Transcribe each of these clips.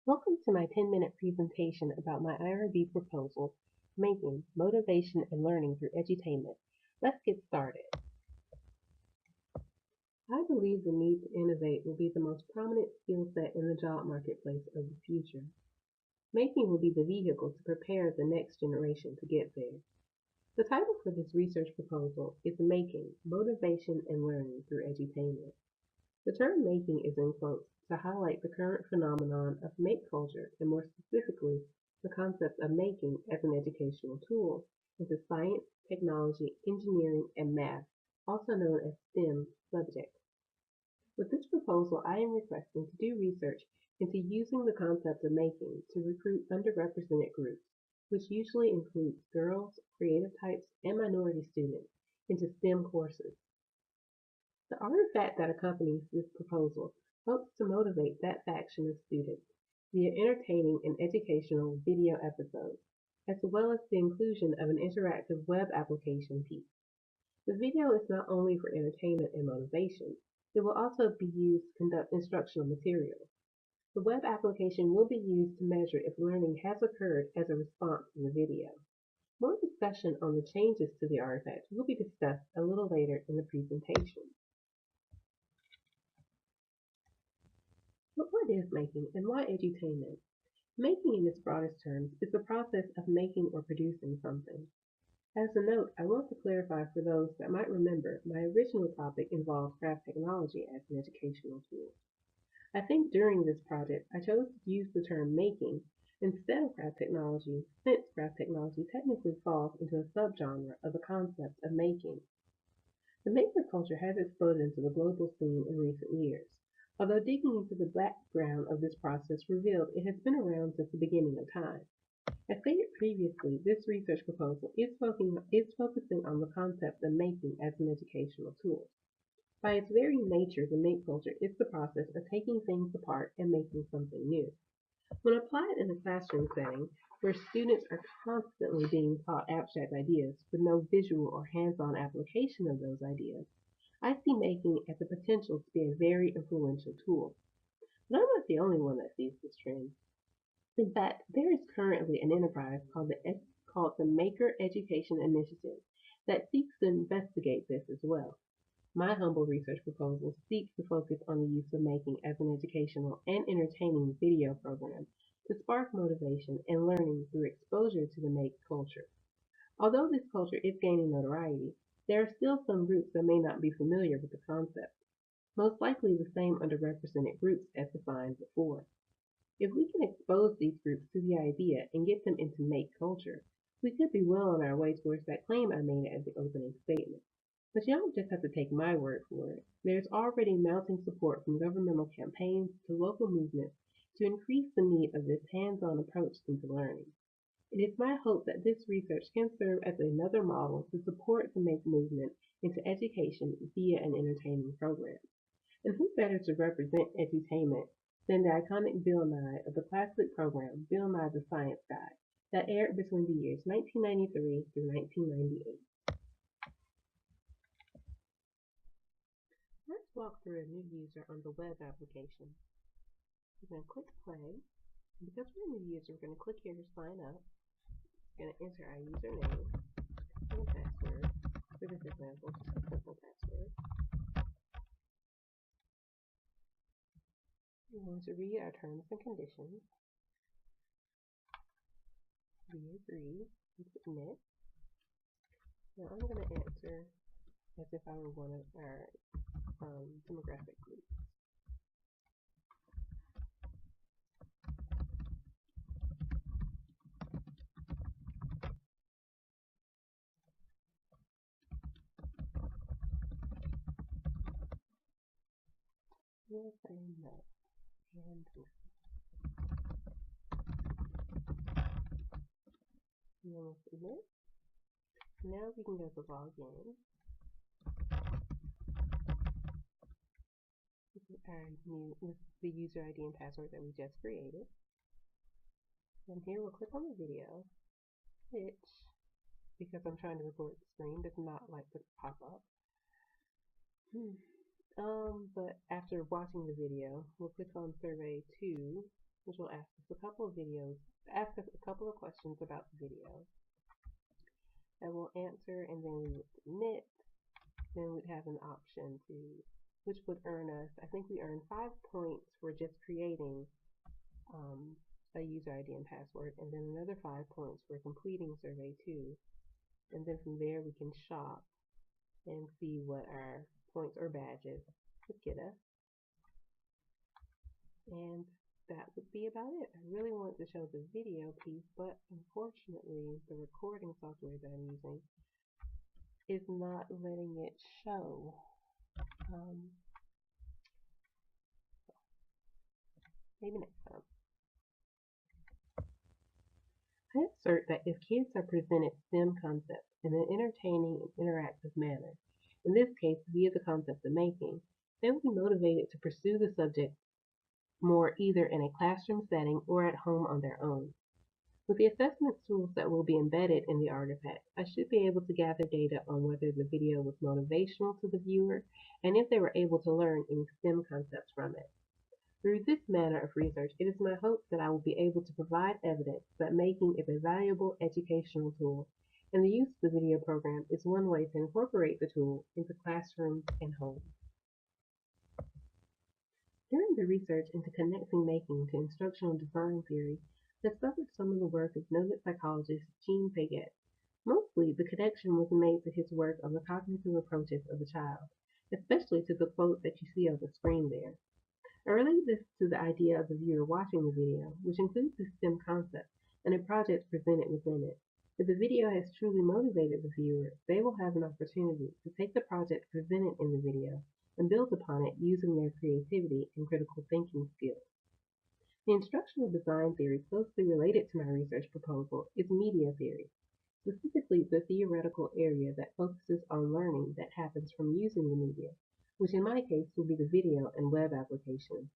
Welcome to my 10-minute presentation about my IRB proposal, Making Motivation and Learning Through Edutainment. Let's get started. I believe the need to innovate will be the most prominent skill set in the job marketplace of the future. Making will be the vehicle to prepare the next generation to get there. The title for this research proposal is Making Motivation and Learning Through Edutainment. The term making is in quotes to highlight the current phenomenon of make culture, and more specifically, the concept of making as an educational tool into science, technology, engineering, and math, also known as STEM subjects. With this proposal, I am requesting to do research into using the concept of making to recruit underrepresented groups, which usually includes girls, creative types, and minority students, into STEM courses. The artifact that accompanies this proposal hopes to motivate that faction of students via entertaining and educational video episodes, as well as the inclusion of an interactive web application piece. The video is not only for entertainment and motivation, it will also be used to conduct instructional material. The web application will be used to measure if learning has occurred as a response to the video. More discussion on the changes to the artifact will be discussed a little later in the presentation. But what is making, and why edutainment? Making in its broadest terms is the process of making or producing something. As a note, I want to clarify for those that might remember, my original topic involved craft technology as an educational tool. I think during this project, I chose to use the term making instead of craft technology, since craft technology technically falls into a subgenre of the concept of making. The maker culture has exploded into the global scene in recent years. Although digging into the background of this process revealed it has been around since the beginning of time. As stated previously, this research proposal is focusing on the concept of making as an educational tool. By its very nature, the make culture is the process of taking things apart and making something new. When applied in a classroom setting, where students are constantly being taught abstract ideas with no visual or hands-on application of those ideas, I see making as a potential to be a very influential tool. But I'm not the only one that sees this trend. In fact, there is currently an enterprise called the Maker Education Initiative that seeks to investigate this as well. My humble research proposal seeks to focus on the use of making as an educational and entertaining video program to spark motivation and learning through exposure to the make culture. Although this culture is gaining notoriety, there are still some groups that may not be familiar with the concept, most likely the same underrepresented groups as defined before. If we can expose these groups to the idea and get them into make culture, we could be well on our way towards that claim I made at the opening statement. But you don't just have to take my word for it. There's already mounting support from governmental campaigns to local movements to increase the need of this hands-on approach into learning. It is my hope that this research can serve as another model to support the make movement into education via an entertaining program. And who better to represent edutainment than the iconic Bill Nye of the classic program Bill Nye the Science Guy that aired between the years 1993 through 1998. Let's walk through a new user on the web application. We're going to click play. Because we're a new user, we're going to click here to sign up. We're going to enter our username and password. For this example, just a simple password. We want to read our terms and conditions. We agree and submit. Now I'm going to answer as if I were one of our demographic groups. We'll say no and no. And then we'll submit. Now we can go to login. With the user ID and password that we just created. And here we'll click on the video, which, because I'm trying to record the screen, does not like to pop up. But after watching the video, we'll click on survey 2, which will ask us a couple of questions about the video that we'll answer, and then we would submit. Then we'd have an option which would earn us, I think we earn 5 points for just creating a user ID and password, and then another 5 points for completing survey 2. And then from there we can shop and see what our points or badges would get us. And that would be about it. I really wanted to show the video piece, but unfortunately the recording software that I'm using is not letting it show. Maybe next time. I assert that if kids are presented STEM concepts in an entertaining and interactive manner, in this case via the concept of making, they will be motivated to pursue the subject more either in a classroom setting or at home on their own. With the assessment tools that will be embedded in the artifact, I should be able to gather data on whether the video was motivational to the viewer and if they were able to learn any STEM concepts from it. Through this manner of research, it is my hope that I will be able to provide evidence that making is a valuable educational tool, and the use of the video program is one way to incorporate the tool into classrooms and homes. During the research into connecting making to instructional design theory, I discovered some of the work of noted psychologist Jean Piaget. Mostly, the connection was made to his work on the cognitive approaches of the child, especially to the quote that you see on the screen there. I relate this to the idea of the viewer watching the video, which includes the STEM concept and a project presented within it. If the video has truly motivated the viewer, they will have an opportunity to take the project presented in the video and build upon it using their creativity and critical thinking skills. The instructional design theory closely related to my research proposal is media theory, specifically the theoretical area that focuses on learning that happens from using the media, which in my case will be the video and web application.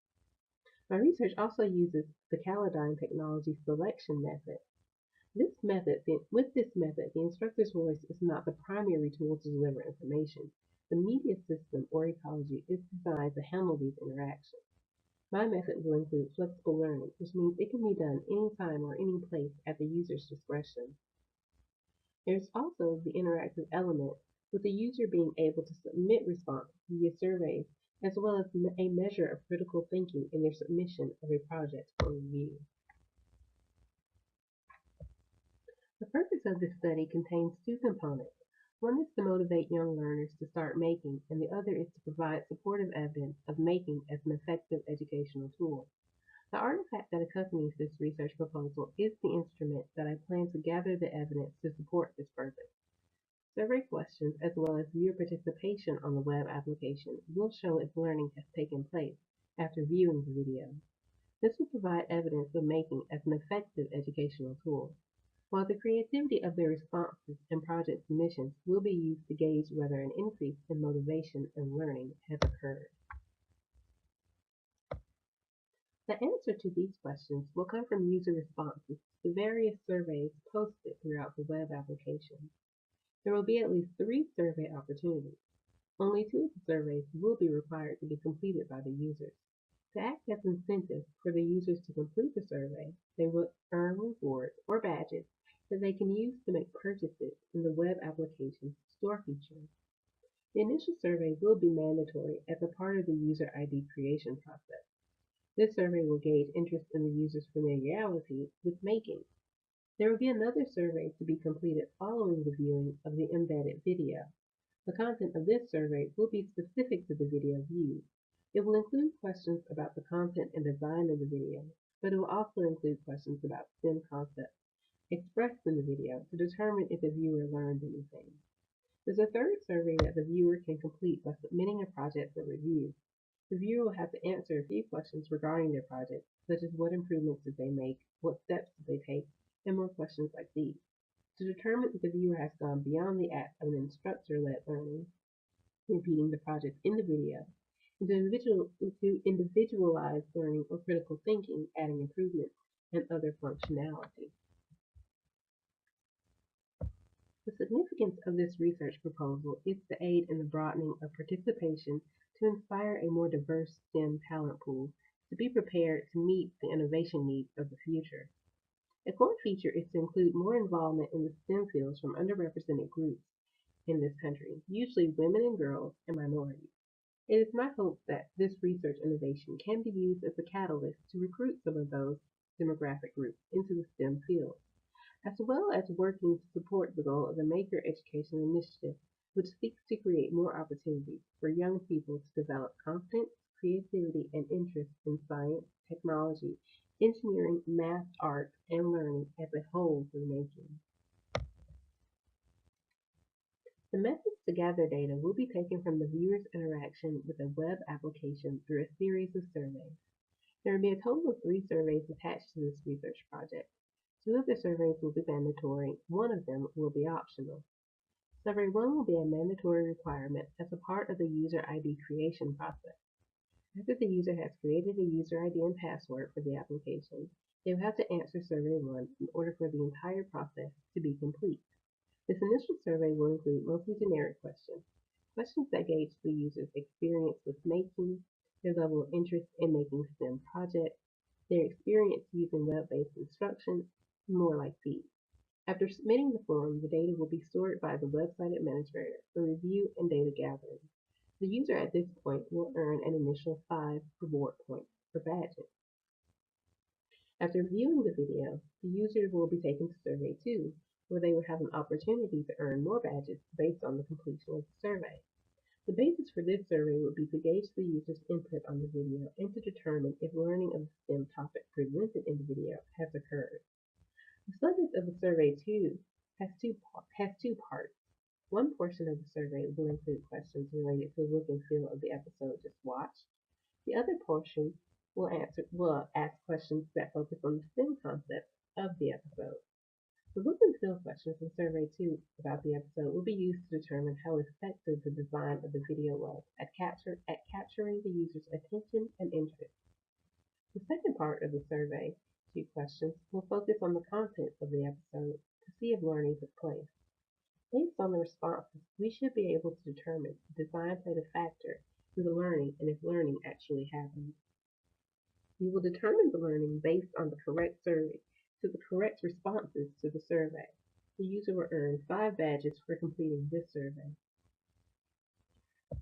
My research also uses the Calodyne technology selection method. With this method, the instructor's voice is not the primary tool to deliver information. The media system or ecology is designed to handle these interactions. My method will include flexible learning, which means it can be done anytime or any place at the user's discretion. There's also the interactive element, with the user being able to submit responses via surveys, as well as a measure of critical thinking in their submission of a project for review. The purpose of this study contains 2 components. One is to motivate young learners to start making, and the other is to provide supportive evidence of making as an effective educational tool. The artifact that accompanies this research proposal is the instrument that I plan to gather the evidence to support this purpose. Survey questions, as well as viewer participation on the web application, will show if learning has taken place after viewing the video. This will provide evidence of making as an effective educational tool, while the creativity of their responses and project submissions will be used to gauge whether an increase in motivation and learning has occurred. The answer to these questions will come from user responses to various surveys posted throughout the web application. There will be at least 3 survey opportunities. Only 2 of the surveys will be required to be completed by the users. To act as incentive for the users to complete the survey, they will earn rewards or badges that they can use to make purchases in the web application's store feature. The initial survey will be mandatory as a part of the user ID creation process. This survey will gauge interest in the user's familiarity with making. There will be another survey to be completed following the viewing of the embedded video. The content of this survey will be specific to the video viewed. It will include questions about the content and design of the video, but it will also include questions about STEM concepts expressed in the video to determine if the viewer learned anything. There's a third survey that the viewer can complete by submitting a project for review. The viewer will have to answer a few questions regarding their project, such as what improvements did they make, what steps did they take, and more questions like these. To determine if the viewer has gone beyond the act of an instructor-led learning, repeating the project in the video, into individualized learning or critical thinking, adding improvements and other functionality. The significance of this research proposal is to aid in the broadening of participation to inspire a more diverse STEM talent pool to be prepared to meet the innovation needs of the future. A core feature is to include more involvement in the STEM fields from underrepresented groups in this country, usually women and girls and minorities. It is my hope that this research innovation can be used as a catalyst to recruit some of those demographic groups into the STEM field, as well as working to support the goal of the Maker Education Initiative, which seeks to create more opportunities for young people to develop confidence, creativity, and interest in science, technology, engineering, math, art, and learning as a whole for the nation. The methods to gather data will be taken from the viewer's interaction with a web application through a series of surveys. There will be a total of 3 surveys attached to this research project. 2 of the surveys will be mandatory, 1 of them will be optional. Survey 1 will be a mandatory requirement as a part of the user ID creation process. After the user has created a user ID and password for the application, they will have to answer Survey 1 in order for the entire process to be complete. This initial survey will include mostly generic questions, questions that gauge the user's experience with making, their level of interest in making STEM projects, their experience using web-based instruction, and more like these. After submitting the form, the data will be stored by the website administrator for review and data gathering. The user at this point will earn an initial 5 reward points for badges. After viewing the video, the user will be taken to Survey 2, where they will have an opportunity to earn more badges based on the completion of the survey. The basis for this survey would be to gauge the user's input on the video and to determine if learning of the STEM topic presented in the video has occurred. The subject of the Survey 2 has two parts. One portion of the survey will include questions related to the look and feel of the episode just watched. The other portion will ask questions that focus on the STEM concepts of the episode. The look and feel questions in Survey 2 about the episode will be used to determine how effective the design of the video was at capturing the user's attention and interest. The second part of the survey 2 questions will focus on the content of the episode to see if learning took place. Based on the responses, we should be able to determine if design played a factor in the learning and if learning actually happened. We will determine the learning based on the correct responses to the survey. The user will earn 5 badges for completing this survey.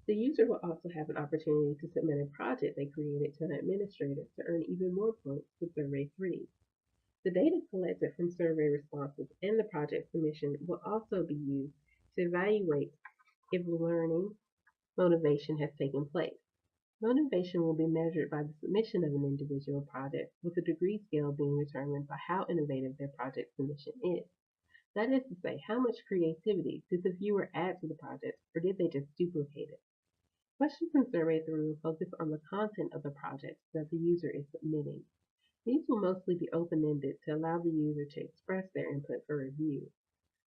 The user will also have an opportunity to submit a project they created to an administrator to earn even more points for Survey 3. The data collected from survey responses and the project submission will also be used to evaluate if learning motivation has taken place. Motivation will be measured by the submission of an individual project, with the degree scale being determined by how innovative their project submission is. That is to say, how much creativity did the viewer add to the project, or did they just duplicate it? Questions in Survey 3 will focus on the content of the project that the user is submitting. These will mostly be open-ended to allow the user to express their input for review.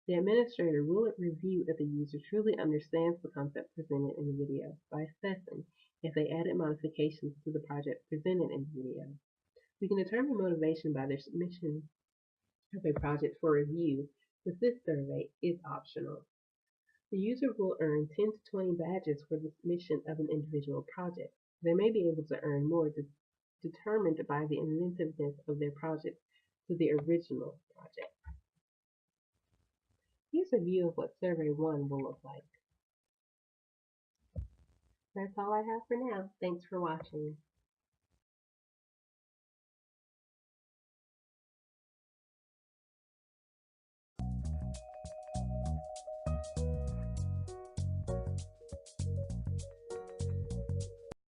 The administrator will review if the user truly understands the concept presented in the video by assessing if they added modifications to the project presented in the video. We can determine motivation by their submission of a project for review, but this survey is optional. The user will earn 10 to 20 badges for the submission of an individual project. They may be able to earn more determined by the inventiveness of their project to the original project. Here's a view of what Survey 1 will look like. That's all I have for now. Thanks for watching.